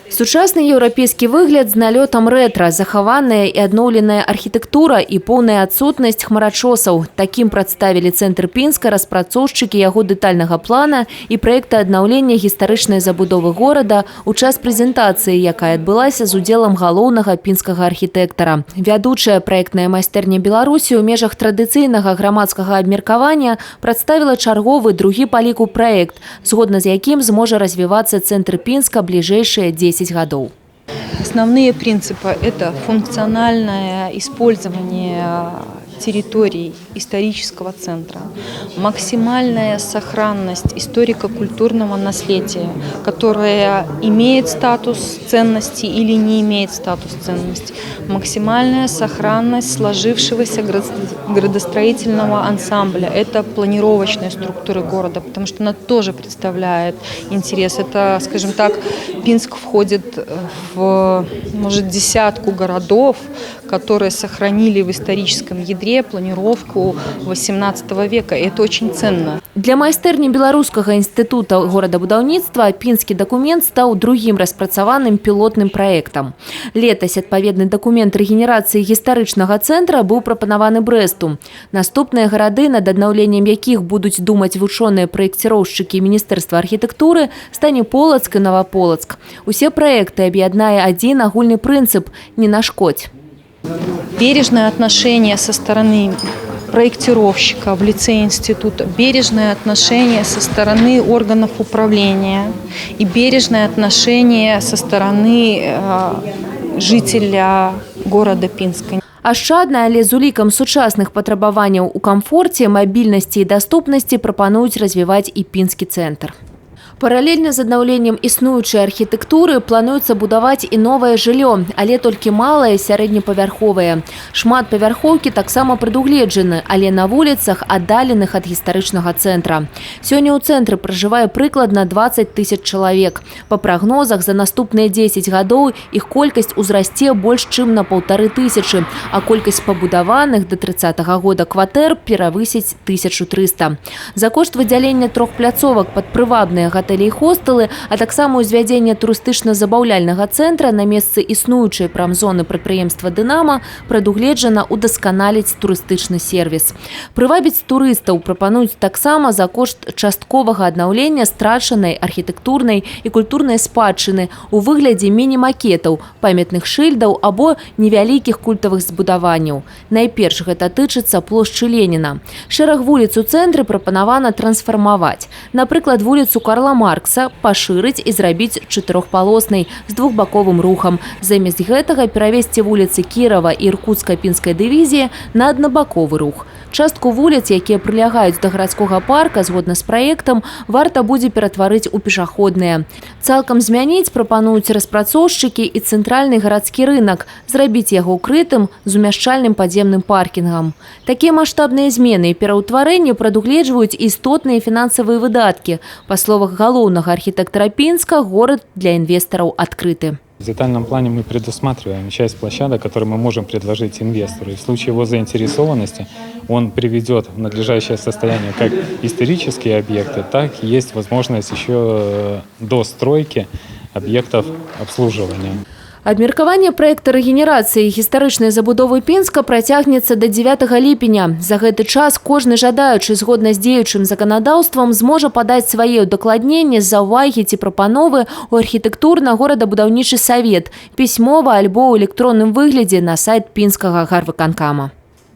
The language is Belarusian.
Сучасны еўрапейскі выгляд з налётам рэтра, захаваная і адноўленая архітэктура і поўная адсутнасць хмарачосаў. Такім прадставілі цэнтр Пінска распрацоўшчыкі яго дэтальнага плана і праекта аднаўлення гістарычнай забудовы горада ў час прэзентацыі, якая адбылася з удзелам галоўнага пінскага архітэктара. Вядучая праектная майстэрня Беларусі ў межах традыцыйнага грамадскага абмеркавання прадставіла чарговы другі па ліку праект, згодна з якім зможа развівацца цэнтр Пінска бліжэйшыя 10 годов. Основные принципы – это функциональное использование территорий исторического центра, максимальная сохранность историко-культурного наследия, которое имеет статус ценности или не имеет статус ценности, максимальная сохранность сложившегося градостроительного ансамбля. Это планировочные структуры города, потому что она тоже представляет интерес. Это, скажем так, Пинск входит в, может, десятку городов, которые сохранили в историческом ядре планировку XVIII века. И это очень ценно. Для майстэрні Беларускага інстытута горадабудаўніцтва пінскі дакумент стаў другім распрацаваным пілотным праектам. Летась адпаведны дакумент рэгенерацыі гістарычнага цэнтра быў прапанаваны Брэсту. Наступныя гарады, над аднаўленнем якіх будуць думаць вучоныя праекціроўшчыкі Міністэрства архітэктуры, стане Полацк і Новополацк. Усе праекты аб'яднае адзін агульны прынцып – не нашкодь. Бережное отношение со стороны проектировщика в лице института, бережное отношение со стороны органов управления и бережное отношение со стороны жителя города Пінска. Ашчадна, але з улікам сучасных патрабаванняў у камфорце, мабільнасці і даступнасці прапануюць развіваць і пінскі цэнтр. Паралельна з аднаўленнем існуючай архітэктуры плануецца будаваць і новае жыллё, але толькі малае, сярэднепавярховае. Шматпавярхоўкі таксама прадугледжаны, але на вуліцах, аддаленых ад гістарычнага цэнтра. Сёння ў цэнтры пражывае прыкладна 20 000 чалавек. Па прагнозах, за наступныя 10 гадоў іх колькасць узрасце больш чым на 1500, а колькасць пабудаваных да 30-го года кватэр перавысіць 1300. За кошт выдзялення 3 пляцовак пад прывабныя гатэлі і хостэлы, а таксама ўзвядзення турыстычна-забаўляльнага цэнтра на месцы існуючай прамзоны прадпрыемства «Дынама» прадугледжана удасканаліць турыстычны сервіс. Прывабіць турыстаў прапануюць таксама за кошт частковага аднаўлення страчанай архітэктурнай і культурнай спадчыны у выглядзе міні-макетаў, памятных шыльдаў або невялікіх культавых збудаванняў. Найперш гэта тычыцца плошчы Леніна. Шэраг вуліц у цэнтры прапанавана трансфармаваць. Напрыклад, вуліцу Карла Маркса пашырыць і зрабіць 4-палоснай з двухбаковым рухам. Замест гэтага перавесці вуліцы Кірава і Іркутска-Пінскай дывізіі на аднабаковы рух. Частку вуліц, якія прылягаюць да гарадскога парка, згодна з праектам, варта будзе ператварыць у пешаходныя. Цалкам змяніць прапануюць распрацоўшчыкі і цэнтральны гарадскі рынак, зрабіць яго ўкрытым з умяшчальным падземным паркінгам. Такія маштабныя змены і пераўтварэнні прадугледжваюць істотныя фінансавыя выдаткі. Па словах галоўнага архітэктара Пінска, город для инвесторов открыты. В детальном плане мы предусматриваем часть площадок, которые мы можем предложить инвестору. И в случае его заинтересованности он приведет в надлежащее состояние как исторические объекты, так и есть возможность еще достройки объектов обслуживания. Абмеркаванне праекта рэгенерацыі гістарычнай забудовы Пінска працягнецца да 9 ліпеня. За гэты час кожны жадаючы згодна з дзеючым заканадаўствам зможа падаць свае ўдакладненні, заўвагі ці прапановы ў архітэктурна-горадабудаўнічы савет, пісьмова альбо ў электронным выглядзе на сайт пінскага гарвыканкама.